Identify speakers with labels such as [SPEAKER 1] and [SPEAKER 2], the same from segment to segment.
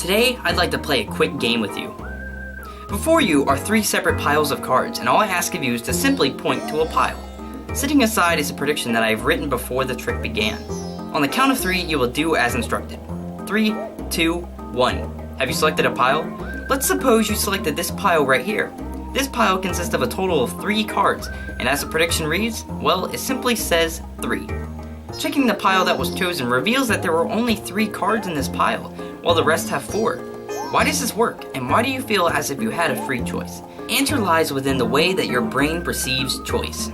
[SPEAKER 1] Today, I'd like to play a quick game with you. Before you are 3 separate piles of cards, and all I ask of you is to simply point to a pile. Sitting aside is a prediction that I have written before the trick began. On the count of 3, you will do as instructed. 3, 2, 1. Have you selected a pile? Let's suppose you selected this pile right here. This pile consists of a total of 3 cards, and as the prediction reads, well, it simply says 3. Checking the pile that was chosen reveals that there were only 3 cards in this pile, while the rest have 4. Why does this work, and why do you feel as if you had a free choice? Answer lies within the way that your brain perceives choice.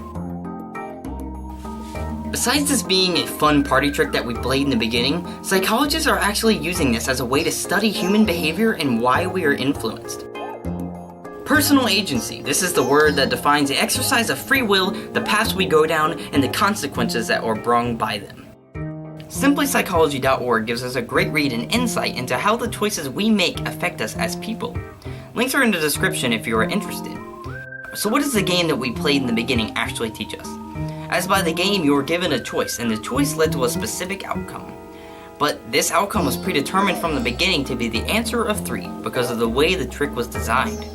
[SPEAKER 1] Besides this being a fun party trick that we played in the beginning, psychologists are actually using this as a way to study human behavior and why we are influenced. Personal agency. This is the word that defines the exercise of free will, the paths we go down, and the consequences that are brought by them. SimplyPsychology.org gives us a great read and insight into how the choices we make affect us as people. Links are in the description if you are interested. So what does the game that we played in the beginning actually teach us? As by the game, you were given a choice, and the choice led to a specific outcome. But this outcome was predetermined from the beginning to be the answer of 3 because of the way the trick was designed.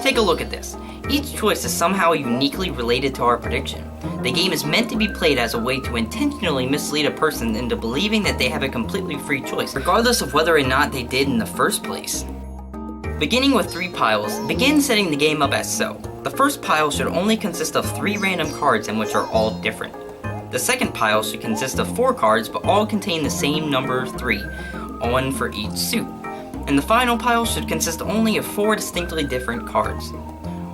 [SPEAKER 1] Take a look at this. Each choice is somehow uniquely related to our prediction. The game is meant to be played as a way to intentionally mislead a person into believing that they have a completely free choice, regardless of whether or not they did in the first place. Beginning with 3 piles, begin setting the game up as so. The first pile should only consist of 3 random cards in which are all different. The second pile should consist of 4 cards but all contain the same number 3, one for each suit. And the final pile should consist only of 4 distinctly different cards.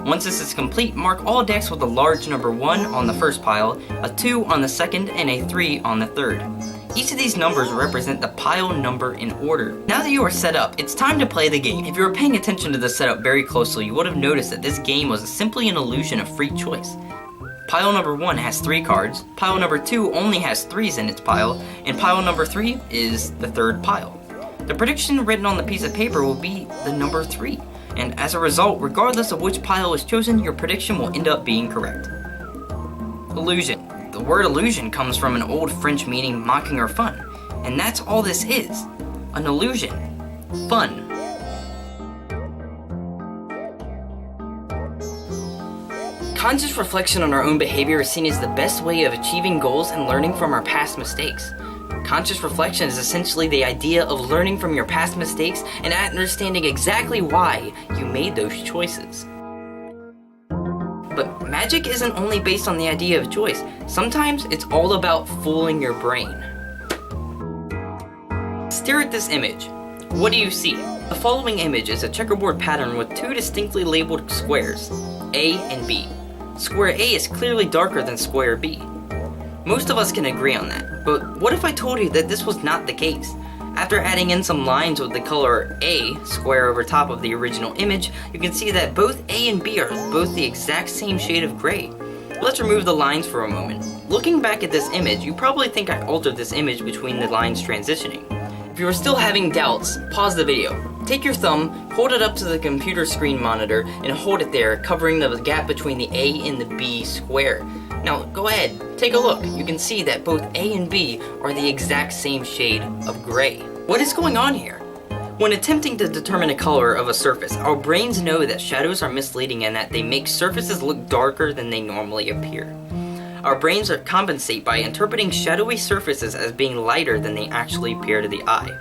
[SPEAKER 1] Once this is complete, mark all decks with a large number 1 on the first pile, a 2 on the second, and a 3 on the third. Each of these numbers represent the pile number in order. Now that you are set up, it's time to play the game. If you were paying attention to the setup very closely, you would have noticed that this game was simply an illusion of free choice. Pile number 1 has 3 cards, pile number 2 only has 3s in its pile, and pile number 3 is the third pile. The prediction written on the piece of paper will be the number 3, and as a result, regardless of which pile is chosen, your prediction will end up being correct. Illusion. The word illusion comes from an old French meaning mocking or fun, and that's all this is. An illusion. Fun. Conscious reflection on our own behavior is seen as the best way of achieving goals and learning from our past mistakes. Conscious reflection is essentially the idea of learning from your past mistakes and understanding exactly why you made those choices. But magic isn't only based on the idea of choice. Sometimes it's all about fooling your brain. Stare at this image. What do you see? The following image is a checkerboard pattern with 2 distinctly labeled squares, A and B. Square A is clearly darker than square B. Most of us can agree on that, but what if I told you that this was not the case? After adding in some lines with the color A square over top of the original image, you can see that both A and B are both the exact same shade of gray. Let's remove the lines for a moment. Looking back at this image, you probably think I altered this image between the lines transitioning. If you are still having doubts, pause the video. Take your thumb, hold it up to the computer screen monitor, and hold it there, covering the gap between the A and the B square. Now, go ahead, take a look. You can see that both A and B are the exact same shade of gray. What is going on here? When attempting to determine a color of a surface, our brains know that shadows are misleading and that they make surfaces look darker than they normally appear. Our brains compensate by interpreting shadowy surfaces as being lighter than they actually appear to the eye.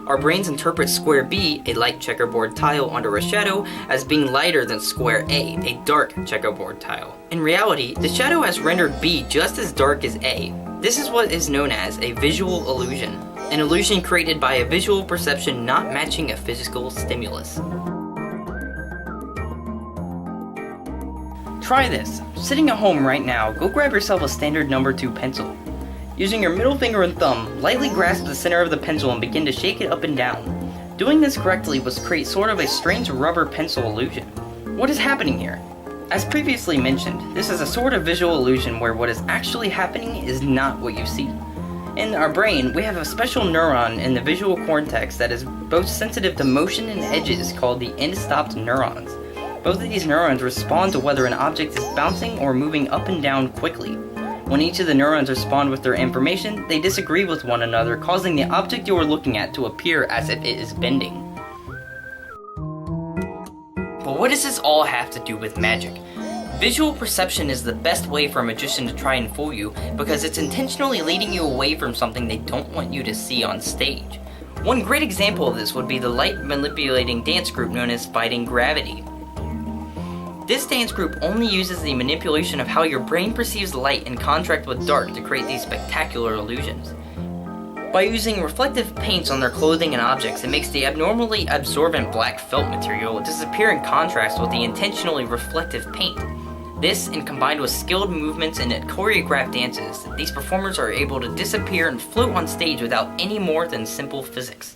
[SPEAKER 1] Our brains interpret square B, a light checkerboard tile under a shadow, as being lighter than square A dark checkerboard tile. In reality, the shadow has rendered B just as dark as A. This is what is known as a visual illusion, an illusion created by a visual perception not matching a physical stimulus. Try this. Sitting at home right now, go grab yourself a standard number 2 pencil. Using your middle finger and thumb, lightly grasp the center of the pencil and begin to shake it up and down. Doing this correctly will create sort of a strange rubber pencil illusion. What is happening here? As previously mentioned, this is a sort of visual illusion where what is actually happening is not what you see. In our brain, we have a special neuron in the visual cortex that is both sensitive to motion and edges called the end-stopped neurons. Both of these neurons respond to whether an object is bouncing or moving up and down quickly. When each of the neurons respond with their information, they disagree with one another, causing the object you are looking at to appear as if it is bending. What does this all have to do with magic? Visual perception is the best way for a magician to try and fool you because it's intentionally leading you away from something they don't want you to see on stage. One great example of this would be the light manipulating dance group known as Fighting Gravity. This dance group only uses the manipulation of how your brain perceives light in contrast with dark to create these spectacular illusions. By using reflective paints on their clothing and objects, it makes the abnormally absorbent black felt material disappear in contrast with the intentionally reflective paint. This, and combined with skilled movements and choreographed dances, these performers are able to disappear and float on stage without any more than simple physics.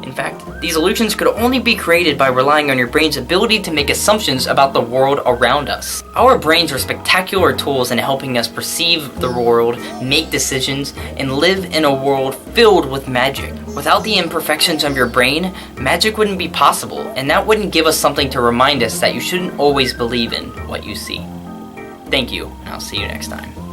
[SPEAKER 1] In fact, these illusions could only be created by relying on your brain's ability to make assumptions about the world around us. Our brains are spectacular tools in helping us perceive the world, make decisions, and live in a world filled with magic. Without the imperfections of your brain, magic wouldn't be possible, and that wouldn't give us something to remind us that you shouldn't always believe in what you see. Thank you, and I'll see you next time.